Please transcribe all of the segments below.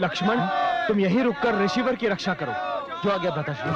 लक्ष्मण, तुम यहीं रुककर ऋषिवर की रक्षा करो। जो आज्ञा भ्राताश्री।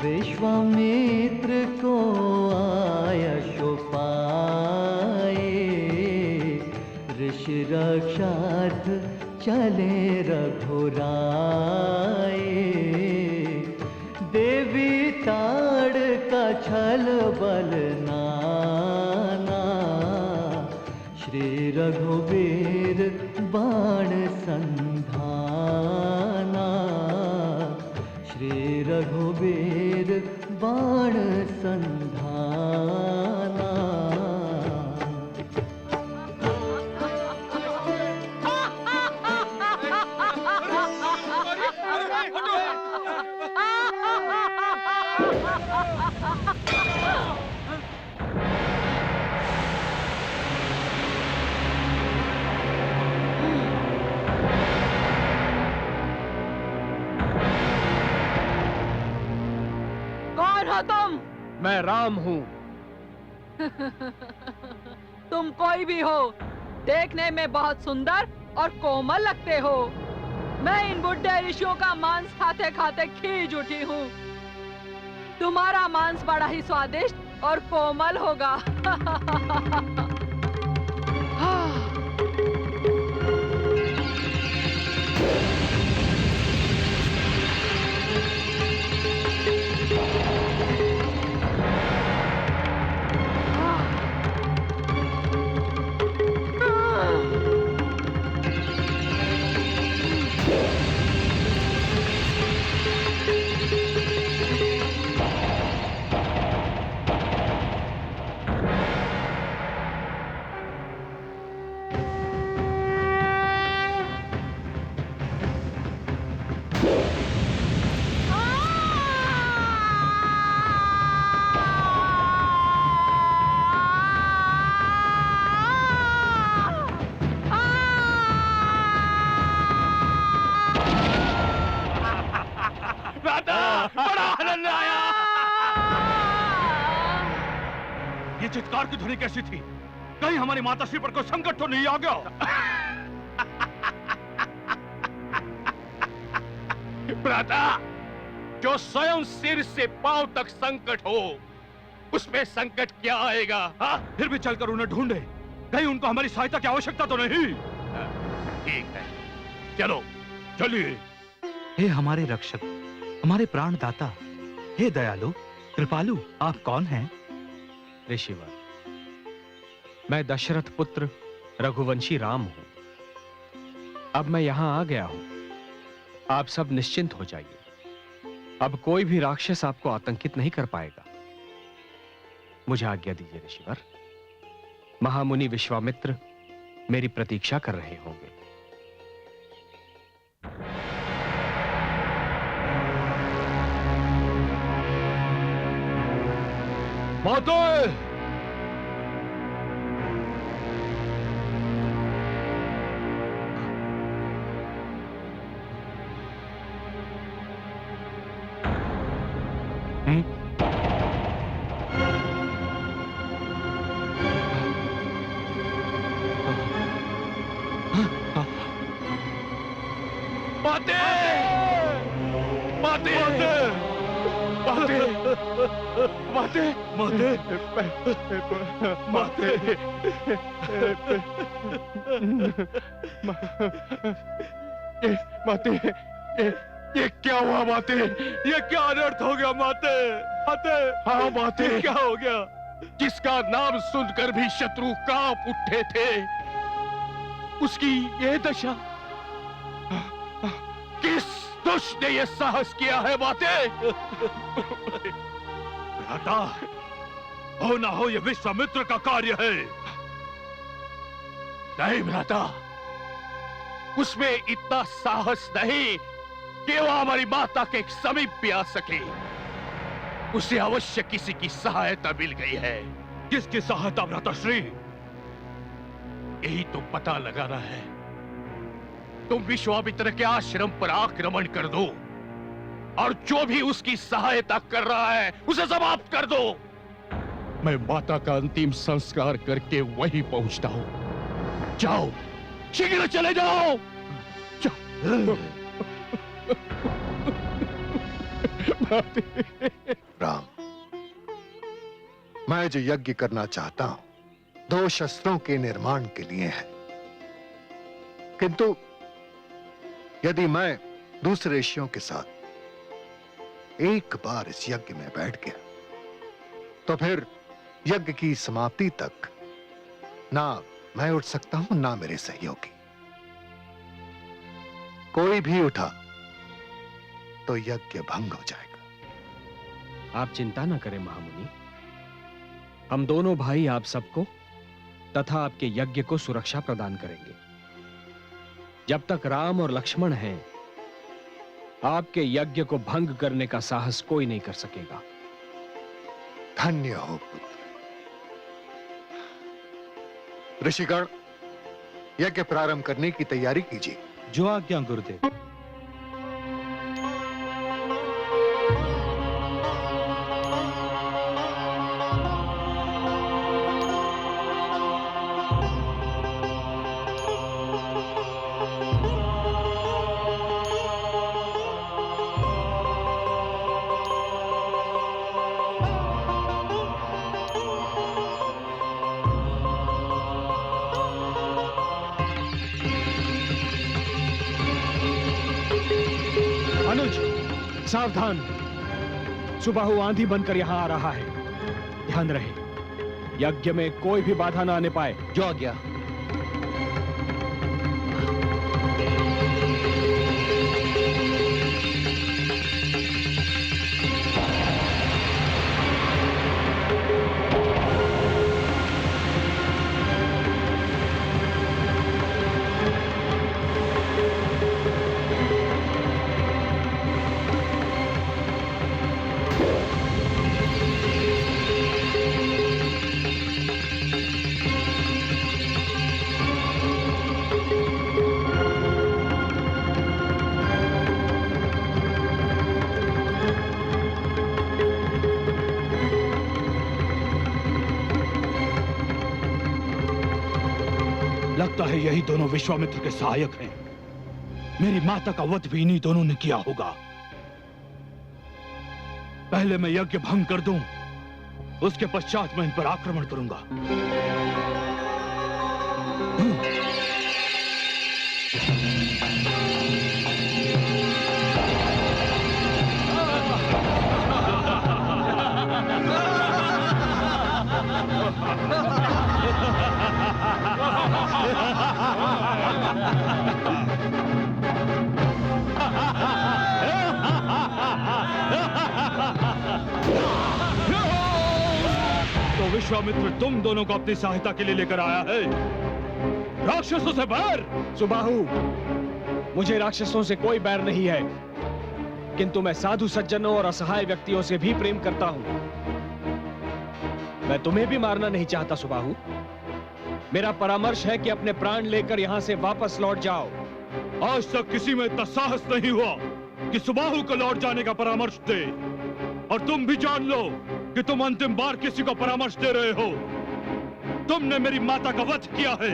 विश्वामित्र को आयश पाए, ऋषि रक्षार्थ चले रघुराए। देवी ताड़ का छल बल नाना, श्री रघुवीर बाण संधाना। श्री रघुवीर बाण संधाना। तुम? मैं राम हूँ। तुम कोई भी हो, देखने में बहुत सुंदर और कोमल लगते हो। मैं इन बुढ़े ऋषियों का मांस खाते खाते खींच उठी हूँ। तुम्हारा मांस बड़ा ही स्वादिष्ट और कोमल होगा। ये चित्कार की ध्वनि कैसी थी? कहीं हमारी माताश्री पर कोई संकट तो नहीं आ गया? भ्राता, जो स्वयं सिर से पांव तक संकट हो, उसमें संकट क्या आएगा? हा? फिर भी चलकर उन्हें ढूंढे, कहीं उनको हमारी सहायता की आवश्यकता तो नहीं? ठीक है, चलो चलिए। हे हमारे रक्षक, हमारे प्राणदाता, हे दयालु कृपालु, आप कौन हैं? ऋषिवर, मैं दशरथ पुत्र रघुवंशी राम हूं। अब मैं यहां आ गया हूं। आप सब निश्चिंत हो जाइए। अब कोई भी राक्षस आपको आतंकित नहीं कर पाएगा। मुझे आज्ञा दीजिए ऋषिवर। महामुनि विश्वामित्र मेरी प्रतीक्षा कर रहे होंगे। माता! माते, ये क्या हुआ माते? ये क्या अनर्थ हो गया माते? माते, हाँ माते, क्या हो गया? जिसका नाम सुनकर भी शत्रु कांप उठे थे, उसकी ये दशा। किस दुष्ट ने ये साहस किया है माते? भ्राता, हो ना हो ये विश्वामित्र का कार्य है। नहीं भ्राता, उसमें इतना साहस नहीं कि वो हमारी माता के समीप भी आ सके। उसे अवश्य किसी की सहायता मिल गई है। किसकी सहायता भ्राताश्री? यही तो पता लगाना है। तुम विश्वामित्र के आश्रम पर आक्रमण कर दो और जो भी उसकी सहायता कर रहा है उसे समाप्त कर दो। मैं माता का अंतिम संस्कार करके वहीं पहुंचता हूं। जाओ शीघ्र चले जाओ। राम, मैं जो यज्ञ करना चाहता हूं 2 शस्त्रों के निर्माण के लिए है, किंतु यदि मैं दूसरे ऋषियों के साथ एक बार इस यज्ञ में बैठ गया तो फिर यज्ञ की समाप्ति तक ना मैं उठ सकता हूं ना मेरे सहयोगी। कोई भी उठा तो यज्ञ भंग हो जाएगा। आप चिंता न करें महामुनि, हम दोनों भाई आप सबको तथा आपके यज्ञ को सुरक्षा प्रदान करेंगे। जब तक राम और लक्ष्मण हैं, आपके यज्ञ को भंग करने का साहस कोई नहीं कर सकेगा। धन्य हो पुत्र। ऋषिगण, यज्ञ प्रारंभ करने की तैयारी कीजिए। जो आज्ञा गुरुदेव। सावधान, सुबाहु आंधी बनकर यहां आ रहा है। ध्यान रहे, यज्ञ में कोई भी बाधा ना आने पाए। जो आज्ञा। लगता है यही दोनों विश्वामित्र के सहायक हैं। मेरी माता का वध भी इन्हीं दोनों ने किया होगा। पहले मैं यज्ञ भंग कर दूं, उसके पश्चात मैं इन पर आक्रमण करूंगा। तो विश्वामित्र तुम दोनों को अपनी सहायता के लिए लेकर आया है, राक्षसों से बैर। सुबाहु, मुझे राक्षसों से कोई बैर नहीं है, किंतु मैं साधु सज्जनों और असहाय व्यक्तियों से भी प्रेम करता हूं। मैं तुम्हें भी मारना नहीं चाहता सुबाहु। मेरा परामर्श है कि अपने प्राण लेकर यहां से वापस लौट जाओ। आज तक किसी में इतना साहस नहीं हुआ कि सुबाहु को लौट जाने का परामर्श दे, और तुम भी जान लो कि तुम अंतिम बार किसी को परामर्श दे रहे हो। तुमने मेरी माता का वध किया है,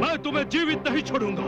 मैं तुम्हें जीवित नहीं छोड़ूंगा।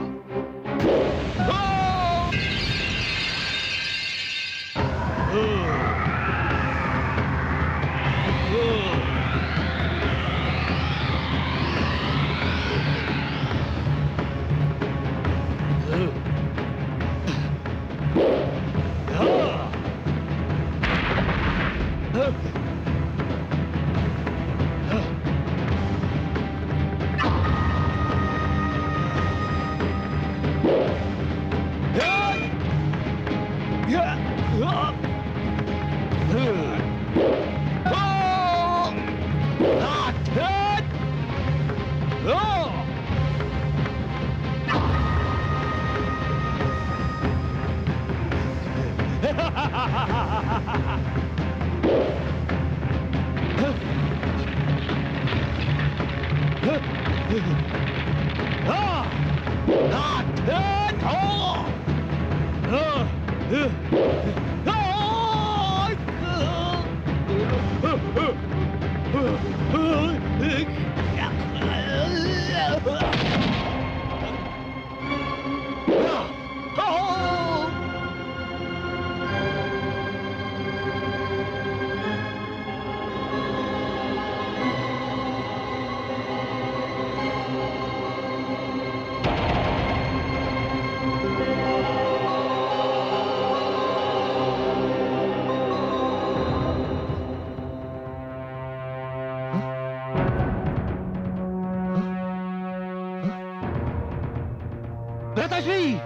भ्राताश्री!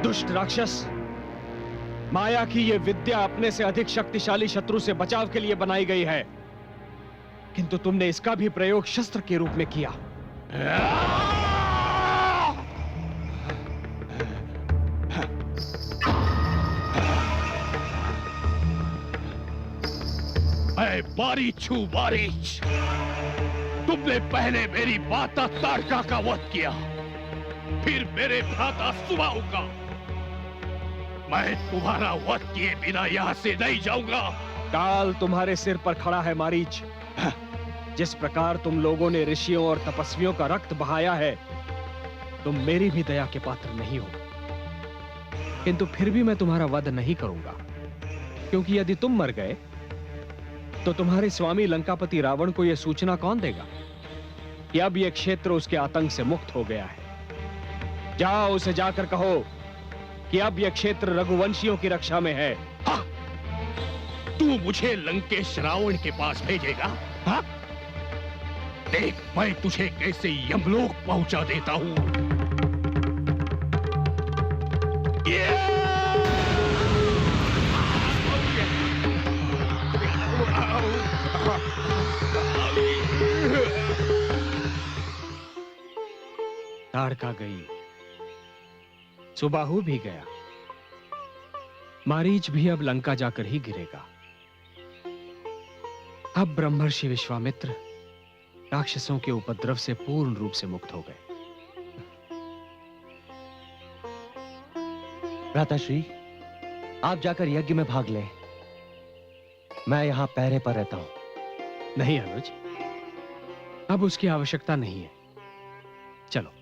दुष्ट राक्षस, माया की ये विद्या अपने से अधिक शक्तिशाली शत्रु से बचाव के लिए बनाई गई है, किंतु तुमने इसका भी प्रयोग शस्त्र के रूप में किया। ऐ बारीच हूं बारीच, तुमने पहले मेरी माता ताड़का का वध किया, फिर मेरे भ्राता सुबाहु का। मैं तुम्हारा वध किए बिना यहां से नहीं जाऊंगा। काल तुम्हारे सिर पर खड़ा है मारीच। जिस प्रकार तुम लोगों ने ऋषियों और तपस्वियों का रक्त बहाया है, तुम मेरी भी दया के पात्र नहीं हो। किंतु फिर भी मैं तुम्हारा वध नहीं करूंगा, क्योंकि यदि तुम मर गए तो तुम्हारे स्वामी लंकापति रावण को यह सूचना कौन देगा कि अब यह क्षेत्र उसके आतंक से मुक्त हो गया है। जाओ उसे जाकर कहो कि अब यह क्षेत्र रघुवंशियों की रक्षा में है। हाँ? तू मुझे लंकेश रावण के पास भेजेगा? हाँ? देख मैं तुझे कैसे यमलोक पहुंचा देता हूं। ताड़का गई, सुबाहु भी गया, मारीच भी अब लंका जाकर ही गिरेगा। अब ब्रह्मर्षि विश्वामित्र राक्षसों के उपद्रव से पूर्ण रूप से मुक्त हो गए। भ्राताश्री, आप जाकर यज्ञ में भाग लें, मैं यहां पहरे पर रहता हूं। नहीं अनुज, अब उसकी आवश्यकता नहीं है। चलो।